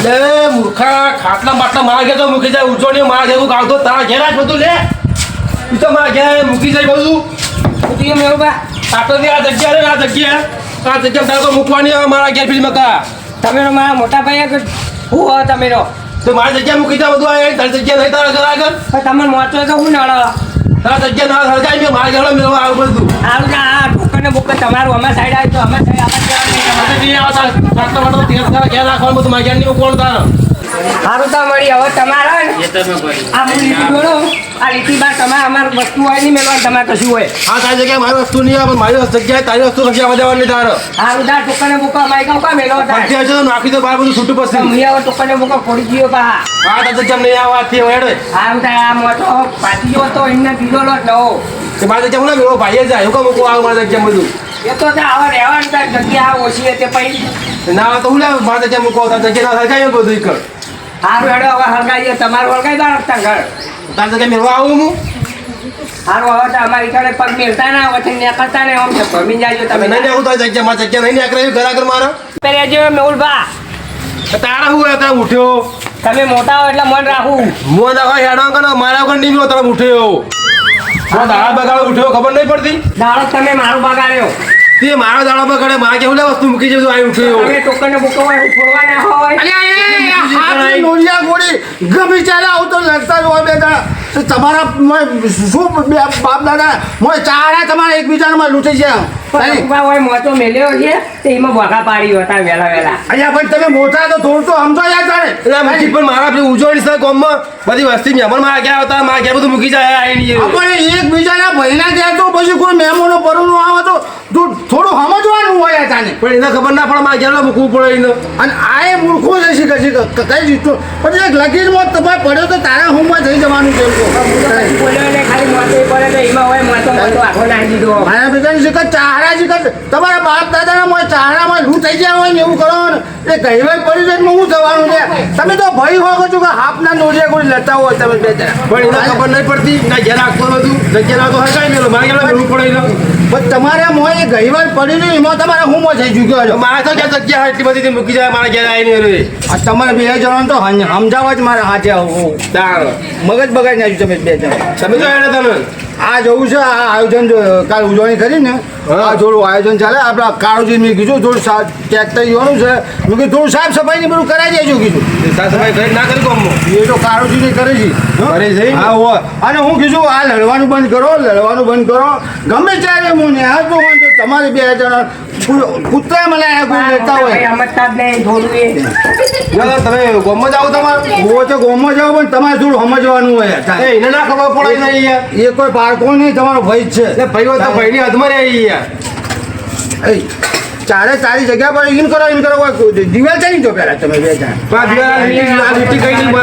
અલે મૂર્ખા ખાટલા બાટલા મારા ઘેર તો મૂકી જાય ઉચોણી મારા ઘેર ગાવતો તારા ઘેર જ બધું લે તું તો મારા ઘેર મૂકી જાય બધું તું એમ એવું બા આટલો આ જગ્યા તારે તો મૂકવાની આવે મારા ઘેર ફિલ્મ કા તમે મારા મોટા ભાઈ હું હો તમે તો મારી જગ્યા મૂકી જાય બધું આ તારી જગ્યા નહીં તારા ઘર આગળ તમે મોચો તો હું નળ તારા જગ્યા ના સળગાઈ મેં મારા ઘેર મેળવા આવું બધું સારું ના આ ઢોકરને બોકર તમારું અમાર સાઈડ આવી તો અમાર સાઈડ ઘેર રાખવાનું બધું મારા ઘેર નહીં કોણ તારા સારું તો મળી હવે તમારા આ લીટી જોડો આ લીટી બાર તમારે અમાર વસ્તુ હોય નહીં મેળવાનું તમારે કશું હોય હા તારી જગ્યાએ મારી વસ્તુ નહીં આવે મારી જગ્યાએ તારી વસ્તુ કશી આવવા દેવાની તારે સારું તાર ઢોકરને બોકર અમારી કામ કામ મેળવો પછી હશે તો નાખી દો બહાર બધું છૂટું પડશે હું હવે ઢોકરને બોકર ફોડી ગયો પા હા તારી જગ્યા નહીં આવવા થી હેડે સારું તાર આ મોટો પાછી ગયો તો એમને કીધો લો નવો કે મારી જગ્યા હું મેળવો ભાઈ જાય એવું મૂકવું આવે મારી જગ્યા બધું એ તો આવા રહેવાનું તાર જગ્યા ઓછી હતી પછી ના તો હું લે મારી જગ્યા મૂકવા તારી જગ્યા ના સળગાઈ બધું કર સારું હેડો હવે હલગાઈએ તમારું હલગાઈ દો રસ્તા ઘર તારી જગ્યા મેળવા આવું હું સારું હવે તો અમારી ઘરે પગ મેળતા ના વચ્ચે નીકળતા ને આમ ભમી જાજો તમે નહીં નાખું તારી જગ્યા મારી જગ્યા નહીં નાખ ઘર આગળ મારો પેલા જો મેહુલભા તારા હું હતા ઉઠ્યો તમે મોટા હો એટલે મન રાખું મો દવા હેડો કરો મારા વગર નહીં મેળો તમે ઉઠ્યો દાડા બગાડો ઉઠ્યો ખબર નહીં પડતી દાડો તમે મારું બગાડ્યો તે મારા દાડા બગાડે મારે કેવું લે વસ્તુ મૂકી જજો આવી ઉઠ્યો તમે ટોકરને બુકો હોય ફોડવા ના હોય નોરિયા ગોળી ગમે ત્યારે આવું તો લડતા જ હોય બે દાડા તો તમારા શું બાપ દાદા મોય ચારા તમારા એકબીજામાં લૂંટી જાય હોય મોટો મેલ્યો છે તે એમાં બગા પાડ્યો હતા વહેલા અહીંયા પણ તમે મોટા તો થોડું તો સમજો યાર તારે એટલે મજી પણ મારા પેલી ઉજવણી છે ગામમાં બધી વસ્તી મહેમાન મારા ઘેર આવતા મારા ઘેર બધું મૂકી જાય આવીને આપણે એકબીજાના ભાઈના ત્યાં તો પછી કોઈ મહેમાનો પરનું આવે તો થોડું સમજવાનું હોય તાને પણ એને ખબર ના પડે મારા ઘેર મૂકવું પડે એને અને આ એ મૂર્ખું છે શીખે કઈ જીતો પછી એક લકીરમાં તમારે પડ્યો તો તારા હોમમાં થઈ જવાનું છે બોલ્યો ને ખાલી મોટો પડે તો એમાં હોય મોટો આખો નાખી દીધો મારા બેટાની શીખે ચારા શીખે તમારા બાપ દાદાના મોય ચારામાં લૂંટ થઈ ગયા હોય ને એવું કરો ને એ કહેવાય પડી જાય શું થવાનું છે તમે તો ભાઈ હો છો કે હાફના નોરિયા કોઈ લેતા હોય તમે બે પણ એને ખબર નહીં પડતી ના ઘેર રાખતો બધું જગ્યા તો હરકાઈ મેલો મારા ઘેર મેળવું પડે એને પણ તમારા મોય એ ગઈવાર પડી ને એમાં તમારા હુંમાં થઈ ચૂક્યો છો મારા તો ક્યાં જગ્યા એટલી બધી મૂકી જાય મારા ઘેર આવીને રે આ તમારે બે જણાને તો સમજાવવા જ મારા હાથે આવું તાર મગજ બગાડી નાખ્યું તમે બે જણા તમે તો એને તમે આ જવું છે આ આયોજન કાલ ઉજવણી કરી ને આ થોડું આયોજન ચાલે આપણા કાળુજી મેં કીધું થોડું ટ્રેક્ટર જોવાનું છે મેં કીધું થોડું સાફ સફાઈ ને બધું કરાવી દેજો કીધું સાફ સફાઈ ઘરે ના કરી ગામમાં એ તો કાળુજી કરે છે કરે છે હા હોય અને હું કીધું આ લડવાનું બંધ કરો ગમે ત્યારે હું ને આ તો તમારે બે જણા કૂતરા મને કોઈ લેતા હોય સમજતા જ નહીં થોડું એ તમે ગામમાં જાઓ તમારે હું તો ગોમાં જાવ પણ તમારે થોડું સમજવાનું હોય એને ના ખબર પડે નહીં યાર એ કોઈ પારકો નહીં તમારો ભાઈ જ છે એટલે ભાઈ તો ભાઈની હાથમાં રહી યાર એ ચારે સારી જગ્યા પર ઇન કરો દિવાલ ચાલી જો પેલા તમે બે જણા આ લીટી કઈ નહીં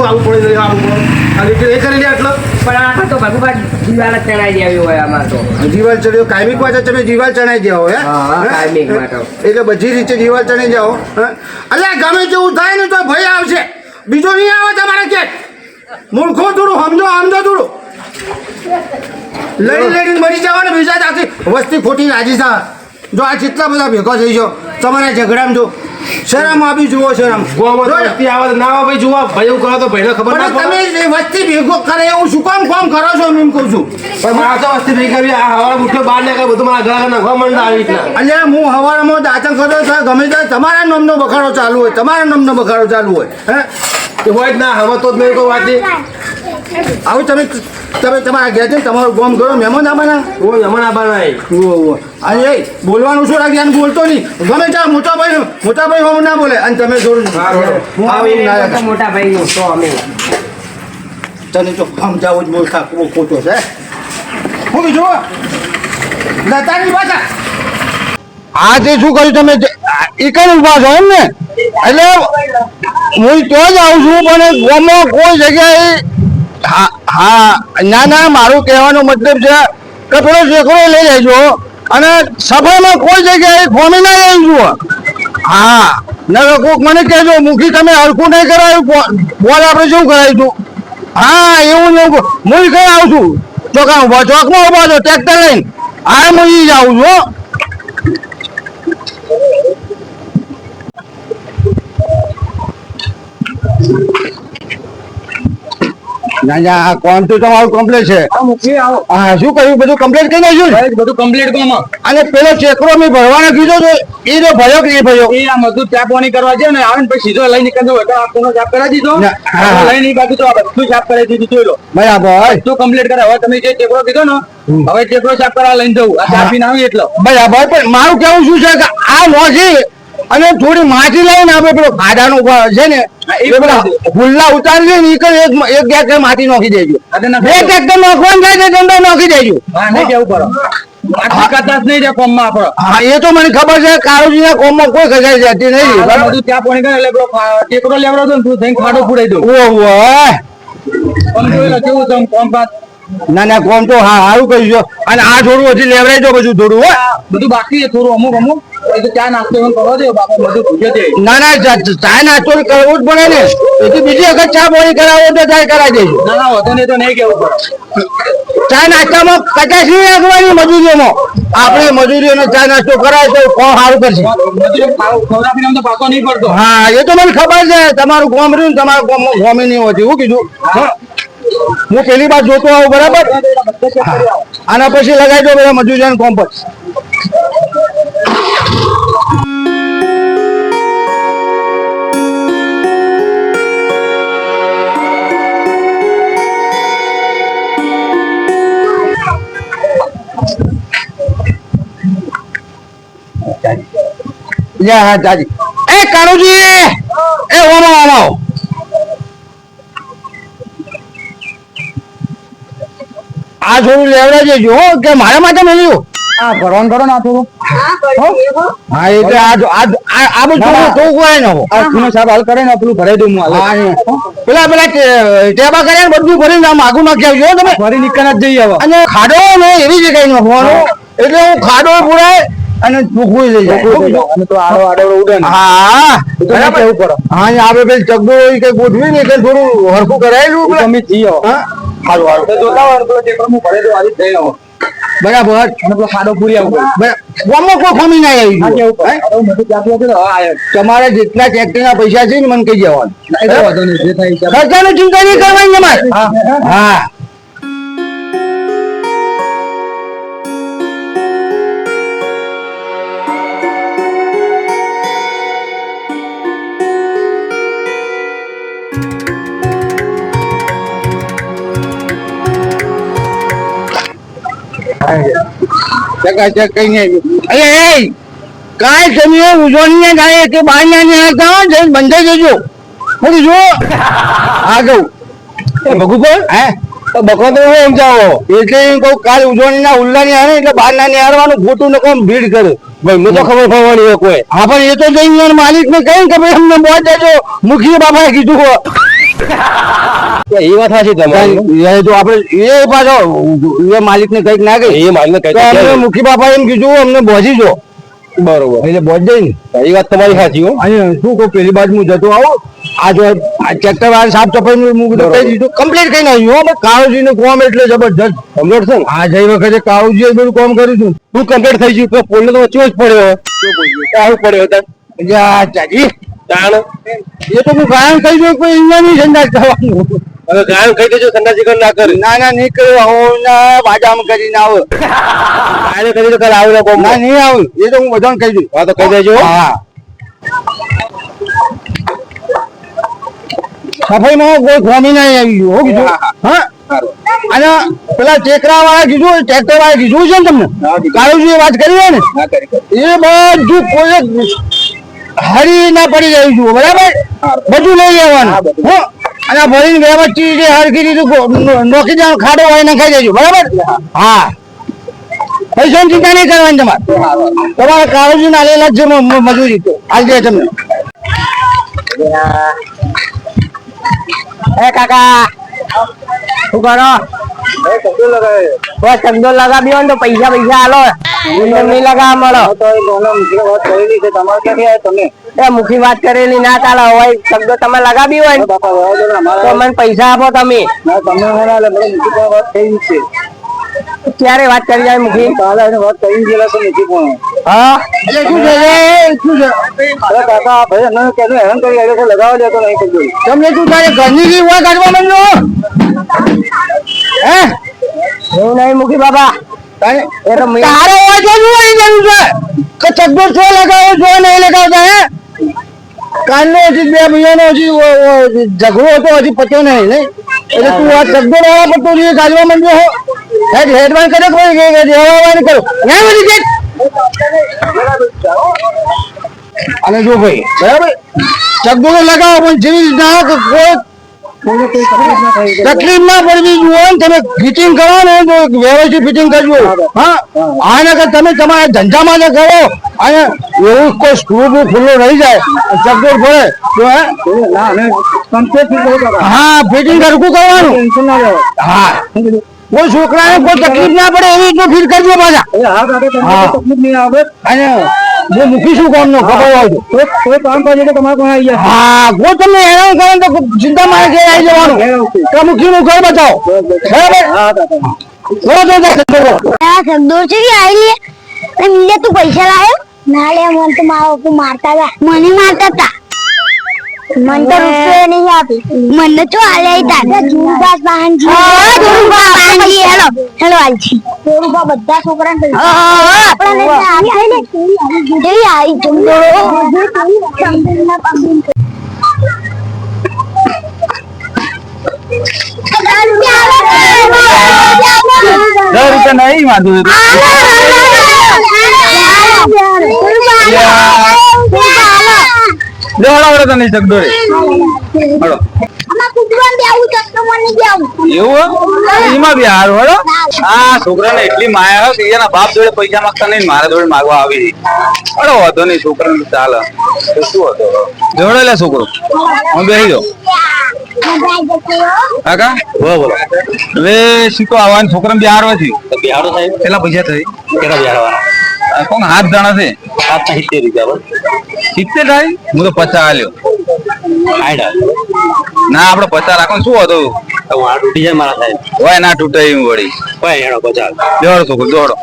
આવું પડે આ લીટી નહીં કરી લે આટલો પણ આ તો ભગવાન દિવાલ જ ચડાઈ દેવી હોય અમાર તો દિવાલ ચડ્યો કાયમિક માટે તમે દિવાલ ચણાઈ જાઓ હે કાયમિક માટે એટલે બધી રીતે દિવાલ ચણાઈ જાઓ અલ્યા ગમે જેવું થાય ને તો ભાઈ આવશે બીજો નહીં આવે તમારે કે મૂર્ખો થોડું સમજો થોડું લડીને મરી જવાનું બીજા જાતિ વસ્તી ખોટી રાજી થાય જો આ કેટલા બધા ભેગો થઈ જાઓ તમારા ઝઘડામાં જો શરમ આપી જુઓ શરમ વસ્તી આવે ના આવે ભાઈ જુઓ ભાઈ એવું કરો તો ભાઈને ખબર ના પડે તમે વસ્તી ભેગો કરે એવું શું કામ કરો છો એમ કહું છું પણ મારા તો વસ્તી ભેગી કરી આ હવારે ઉઠ્યો બહાર નીકળે બધું મારા ઘર નાખવા માંડે આવી રીતના અલ્યા હું હવારમાં દાંતણ કરતો હતો ગમે ત્યારે તમારા નામનો બખાડો ચાલુ હોય હે એ હોય જ ના હવે તો જ નહીં કોઈ વાત આવું તમે તમારા ઘેર જઈને તમારું કામ કરો મહેમાન આવવાના ઓ હમણાં બનાય અને એ બોલવાનું શું રાખી અને બોલતો નહીં ગમે ત્યાં મોટા ભાઈ હોમ ના બોલે અને તમે થોડું મોટા ભાઈ નું તો અમે તને તો સમજાવું જ બોલતા ખોટો છે હું બીજું લતાની પાછા આ તે શું કર્યું તમે એકલ ઉભા છો એમ ને એટલે હું તો જ આવું છું પણ ગામમાં કોઈ જગ્યાએ હા ના મારું કહેવાનો મતલબ છે કે પેલો શેકડો લઈ લેજો અને સભામાં કોઈ જગ્યાએ ફોમી ના લઈ જુઓ હા ના કોઈક મને કહેજો મુખી તમે હરખું નહીં કરાયું બોલ આપણે શું કરાયું છું હા એવું હું કઈ આવું છું ચોકમાં ઉભા છો ટ્રેક્ટર લઈને હા હું જ આવું છું ના ના આ કોમ તો તમારું કમ્પ્લીટ છે. હા શું કર્યું બધું કમ્પ્લીટ કરી નાખ્યું ને? બધું કમ્પ્લીટ કોમ અને પેલો ચેકરો મેં ભરવાનો કીધો તો એ તો ભર્યો કે નહીં ભર્યો? એ આ બધું ચા પાણી કરવા છે ને આવે ને પછી સીધો લઈ નીકળતો હોય આપણો સાફ કરાવી દીધો લઈ નહીં બાકી તો આ બધું સાફ કરાવી દીધું જોઈ લો બરાબર બધું કમ્પ્લીટ કરે. હવે તમે જે ચેકરો કીધો ને હવે ચેકરો સાફ કરવા લઈને જવું આ ચા પીને આવી એટલે બરાબર. પણ મારું કેવું શું છે કે આ નોખી અને થોડી માટી લઈને આપણે પેલો ખાડાનો છે ને એ પેલા ગુલ્લા ઉતારી ને એક ટ્રેક્ટર માટી નાખી દેજો. બે ટ્રેક્ટર નાખવાનું થાય તો દંડો નાખી દેજો. હા નહીં કેવું કરો આટલી કચાશ નહીં રહે કોમમાં આપણો. હા એ તો મને ખબર છે કાળુજીના કોમમાં કોઈ કચાશ જતી નહીં. બધું ચા પાણી કરે એટલે પેલો ટેકરો લેવડાવતો ને તું થઈને ખાડો પુરાઈ દઉં. ઓહો કોમ જોઈ લો કેવું છે કોમ પાસ. ના ના કોમ તો હા સારું કર્યું. અને આ થોડું હજી લેવડાઈ દો બધું થોડું હો. બધું બાકી છે થોડું અમુક એ તો ચા નાસ્તો એમ કરવા દે બાપા બધું ભૂજે દે. ના ના ચા નાસ્તો કરવો જ પડે ને. એથી બીજી વખત ચા પાણી કરાવો તો ચાય કરાવી દેજો. ના ના વધુ નહીં તો નહીં કેવું પડે. ચા નાસ્તામાં કચાશ નહીં નાખવાની મજૂરીઓમાં. આપણે મજૂરીઓનો ચા નાસ્તો કરાય તો કોણ સારું કરશે. ખવડાવીને આમ તો પાકો નહીં પડતો. હા એ તો મને ખબર છે તમારું ગોમ રહ્યું ને તમારું ગોમમાં ગોમી નહીં હોતી. હું કીધું હું પેલી બાદ જોતો આવું બરાબર. આના પછી લગાવી દો બધા મજૂરીઓને કોમ પર. હા દાદી એ કાળુજી એ ઓમો આ થોડું લેવડાવજે જો કે મારા માટે મળ્યું. હા ભરવાનું કરો ને આ થોડું. હા એટલે આ બધું તો કોઈ ન હો. આ સાહેબ હાલ કરે ને પેલું ભરાઈ દઉં હું હાલ. પેલા ટેબા કર્યા ને બધું ભરીને આમ આગું નાખી આવજો તમે. ફરી નીકળ જ જઈએ હવે. અને ખાડો ને એવી જગ્યાએ નાખવાનો એટલે હું ખાડો પુરાય અને ચોખ્ખું લઈ જાય. અને તો આડો ઉડે ને. હા બરાબર કેવું કરો. હા આપણે પેલી ચગડો કે ગોઠવી ને એટલે થોડું હરખું કરાયેલું. તમે જીઓ હા સારું સારું તો જોતા હોય તો ટેકરો હું ભરાઈ દઉં આવી જઈ આવો. બરાબર. અને પેલો ખાડો પૂરી આવું ગામમાં કોઈ ખમી ના આવી ગયું. તમારે જેટલા ટ્રેક્ટરના પૈસા છે ને મને કહી જવાનું. ખર્ચાની ચિંતા નહીં કરવાની તમારે. હા કઈ નહીં. કાંઈ તમે ઉજવણી થાય કે બહાર ના જઈને બંધાઈ જજો. હું જો હા કહું ભગુભાઈ હે બકો તો હું સમજાવો એટલે એમ કહું કાલ ઉજવણી ના ઉલ્લા ની હારે એટલે બહાર ના નિહાળવાનું ખોટું ને કોમ ભીડ કરે. ભાઈ મને તો ખબર પડવાની હોય કોઈ. હા પણ એ તો જઈને માલિક ને કહ્યું કે ભાઈ અમને બોજ દેજો. મુખી બાપાએ કીધું એ વાત સાચી તમારી. તો આપણે એ પાછો એ માલિક ને કઈક ના કહી. એ માલિક ને કઈક મુખી બાપા એમ કીધું અમને બોજી જો. બરોબર એટલે બોજ જાય ને. એ વાત તમારી સાચી હો. અને શું કહું પેલી બાજુ હું જતો આવું આ જો ટ્રેક્ટર વાળા સાફ સફાઈ નું કહી દીધું કમ્પ્લીટ કઈ નાખ્યું. કાળુજી નું કામ એટલે જબરજસ્ત કમ્પ્લીટ છે ને. આ જઈ વખતે કાળુજી બધું કામ કર્યું હતું. તું કમ્પ્લીટ થઈ ગયું પોલ તો વચ્ચે જ પડ્યો આવું પડ્યો ચાચી તાણ એ તો હું ગાયન કહી દઉં કોઈ ઇન્ડિયાની સંદાસ કરવાનું. હવે ગાયન કહી દેજો સંદાસી કર ના કરે. ના ના નહીં કર્યો હું ના બાજામાં કરીને આવો. ગાયન કહી દો કાલે આવું કોમ ના નહીં આવું એ તો હું બધાને કહી દઉં. હા તો કહી દેજો. હા સફાઈમાં કોઈ ખોમી નહીં આવી ગયું. હું કીધું હા અને પેલા ટેકરા વાળા કીધું ટ્રેક્ટર વાળા કીધું છે ને તમને કાળુજી વાત કરી હોય ને એ બધું કોઈ હરી ના પડી જાય છું બરાબર. બધું લઈ જવાનું અને ભરીને વ્યવસ્થિત હરખી રીતે નોખી જવાનું ખાડો હોય ને ખાઈ દેજો બરાબર. હા પૈસાની ચિંતા નહીં કરવાની તમારે. તમારે કાળુજી ના આલેલા જ છે મજૂરી તો હાલ જાય તમને. એ કાકા શું કરો? ચંદો લગાવ્યો ને તો પૈસા હાલો નહીં લગાવવા મળો. એ મુખી વાત કરેલી ના ચાલે હોય શબ્દો તમે લગાવી હોય ને તો મને પૈસા આપો તમે. ક્યારે વાત કરી જાય મુખી કાલે એને વાત કરીને ગયેલા છે નથી પણ હા એટલે શું છે શું છે અરે કાકા ભાઈ એને કેને હેરાન કરી આવ્યો છે લગાવવા દેતો નહીં કઈ તમને શું થાય ઘરની ની હોય કાઢવા માંડ્યો હે એવું નહીં મુખી બાબા એ તો તારો હોય તો શું હોય જરૂર છે કે ચકડોળ છો લગાવો છો નહીં લગાવતા હે કાલનો હજી બે મહિનાનો હજી ઝઘડો હતો હજી પત્યો નહીં એટલે તું આ ચકડોળ વાળા પત્તો જોઈએ ગાજવા માંડ્યો હો હેડવાન કરે કોઈ દેવાવાન કરો ના બધી કે અને જો ભાઈ બરાબર ચકડોળ લગાવો પણ જેવી રીતના કે કોઈ તકલીફ ના પડવી જોઈએ તમે ફિટિંગ કરો ને તો વ્યવસ્થિત ફિટિંગ કરજો હા આના કે તમે તમારા ધંધામાં જ કરો અને એવું કોઈ સ્ક્રૂ બુ ખુલ્લો રહી જાય ચકડોળ પડે તો હા ફિટિંગ કરવું કરવાનું હા કોઈ છોકરાને કોઈ તકલીફ ના પડે એવી રીતનું ફીટ કરજો પાછા તકલીફ નહીં આવે અને હું મૂકીશું કામ નો ખબર હોય કોઈ કામ કરે તો તમારે પણ આવી જાય હા કોઈ તમને હેરાન કરે તો ચિંતા મારે ઘેર આવી જવાનું તો મૂકીનું ઘર બતાવો બરાબર દૂર છે કે આવી લે મિલે તું પૈસા લાવ્યો ના લે મને તો મારો બાપુ મારતા હતા મને મારતા હતા मन तो रुपये नहीं आती मन तो आले दादा जुरुबा पांजी जुरुबा पांजी हेलो हेलो आलची जुरुबा બધા છોકરાને આપણને આલે જેવી આવી જમદો સંદેલના પાંજી ₹10 नहीं मादू લે હળો તો નહીં શકદો રે હળો અમાર કુકરાને દેવું તો મને દેવું એવું એમાં બી હાર હળો આ છોકરાને એટલી માયા હે કે એના બાપ જોડે પૈસા માંગતા નહીં મારા જોડે માંગવા આવી હળો વાંધો નહીં છોકરાને ચાલે તો શું હતો જોડે લે છોકરો હું બેહી જાઉં કાકા બોલો હવે શીખો આવવાનું છોકરાને બિહાર છે તો બિહારો સાહેબ કેટલા પૈસા થઈ કેટલા બિહારવાના કોણ 7 જણા છે 70 રૂપિયા 70 થાય હું તો 50 આલ્યો ના આપડે 50 રાખો શું હતું તૂટી જાય મારા સાહેબ હોય ના તૂટે એમ વળી હોય હેડો 50 જોડો છોકરો જોડો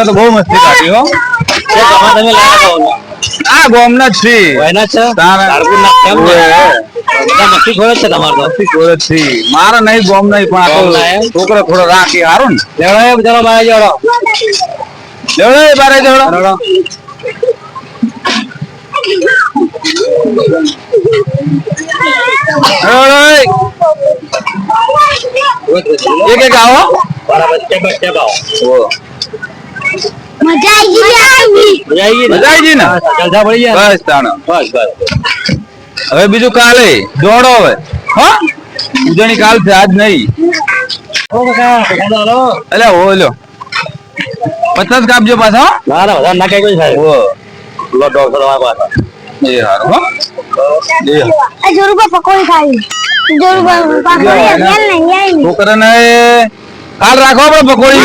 તો બહુ મસ્તી કાઢી હો તમે આ ગોમના જ છે એના છે તારપુર ના કેમ મસ્તી ખોરે છે તમાર તો મસ્તી ખોરે છે મારા નહીં ગોમ નહીં પણ આ તો છોકરો થોડો રાખી હારું ને લેવડે ચાલો બારે જોડો લેવડે બારે જોડો एक एक आओ बराबर स्टेप आओ મજા આવી ને જલસા પડી ગયા બસ તાણ બસ હવે બીજું કાલે જોડો હવે હો ઉજવણી કાલ છે આજ નહીં અલે ઓ લો 50 કાપજો પાછા ના ના વધારે ના કઈ કોઈ સાહેબ ઓ લો ડોક્ટર વાળા પાછા એ હારું હો આ જોરુબા પકોડી ખાવી જોરુબા પકોડી કેમ નહીં આવી છોકરાને કાલ રાખો આપણે પકોડી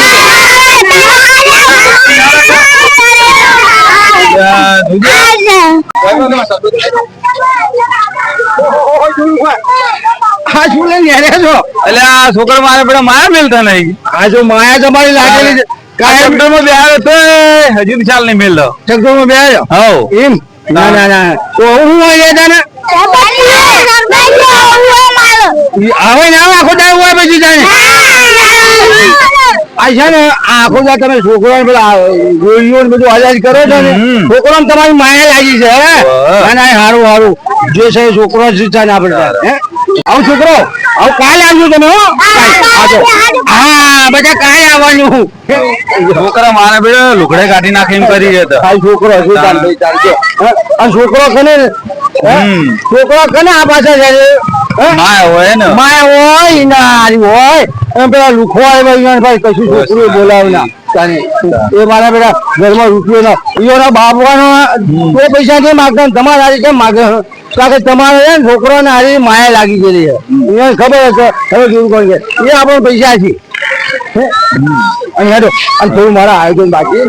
છોકરા મારે પેલા માયા મેલતા નહીં આ જો માયા તમારી લાગેલી છે ચકડોળ માં બેહાડો તો હજી ચાલ નહીં મેલતો ચકડોળ માં બેહાડ્યો હા એમ ના ના ના તો હું હોય ને આવે ને આખો દાવ હોય પછી જાણે આ છે ને આખો દાવ તમે છોકરાને પેલા ગોળીઓ બધું આઝાદ કરો છો ને છોકરાને તમારી માયા લાગી છે ના હારું હારું જે છે છોકરો શિક્ષા ના પડતા હે આવું છોકરો આવું કાલે આવજો તમે હો હા બધા કાલે આવવાનું છોકરા મારે બે લુગડે કાઢી નાખે એમ કરી રહ્યા છોકરો છોકરો કને છોકરો કને આ પાછા છે માયા હોય ને માયા હોય ના હોય પેલા લુખો ભાઈ કશું છોકરું બોલાવ ના એ મારા બેટા ઘરમાં રૂપિયો ના એના બાપવાનો કોઈ પૈસા નહીં માગતા ને તમારે હારી કેમ માગે કારણ કે તમારે છે ને છોકરાને હારી માયા લાગી ગયેલી છે એને ખબર હશે હવે કેવું કોણ કે એ આપણને પૈસા છે અને હેડો અને થોડું મારા આયોજન બાકી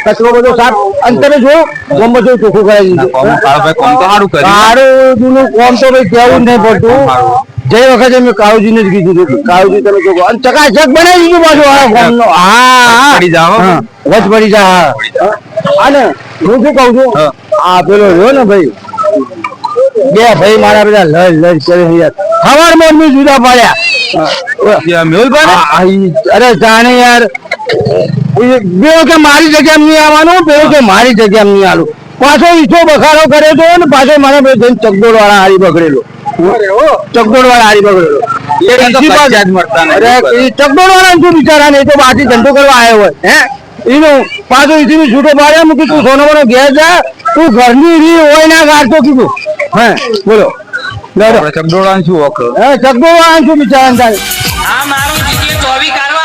કચરો બધો સાફ અને તમે જો ગમ બધું ચોખ્ખું કરાવી દીધું સારું જૂનું કોમ તો ભાઈ કહેવું જ નહીં પડતું જે વખતે મેં કાળુજીને જ કીધું હતું કાળુજી તમે જો અને ચકાચક બનાવી દીધું પાછું આ ફોનનો હા વચ પડી જા અને હું શું કહું છું આ પેલો રહ્યો ને ભાઈ બે ભાઈ મારા બધા લડ કરે યાર સવારમાં મેં જુદા પાડ્યા અરે જાણે યાર બે કે મારી જગ્યા નહીં આવવાનું બે કે મારી જગ્યા નહીં આવું પાછો ઈચ્છો બખારો કરે તો ને પાછો મારા ભાઈ ચકડોળ વાળા હારી બગડેલો ચકડોળ વાળા હારી બગડેલો ચકડોળ વાળા શું બિચારા ને એ તો બાકી ધંધો કરવા આવ્યો હોય હે એનું પાછો ઈથી છૂટો પાડ્યા મૂકી તું સોનો મને ઘેર જા તું ઘરની રી હોય ના ગાડતો કીધું હે બોલો ચકડોળા શું ચકડોળા શું બિચારા આ મારો જીજે 24 કારો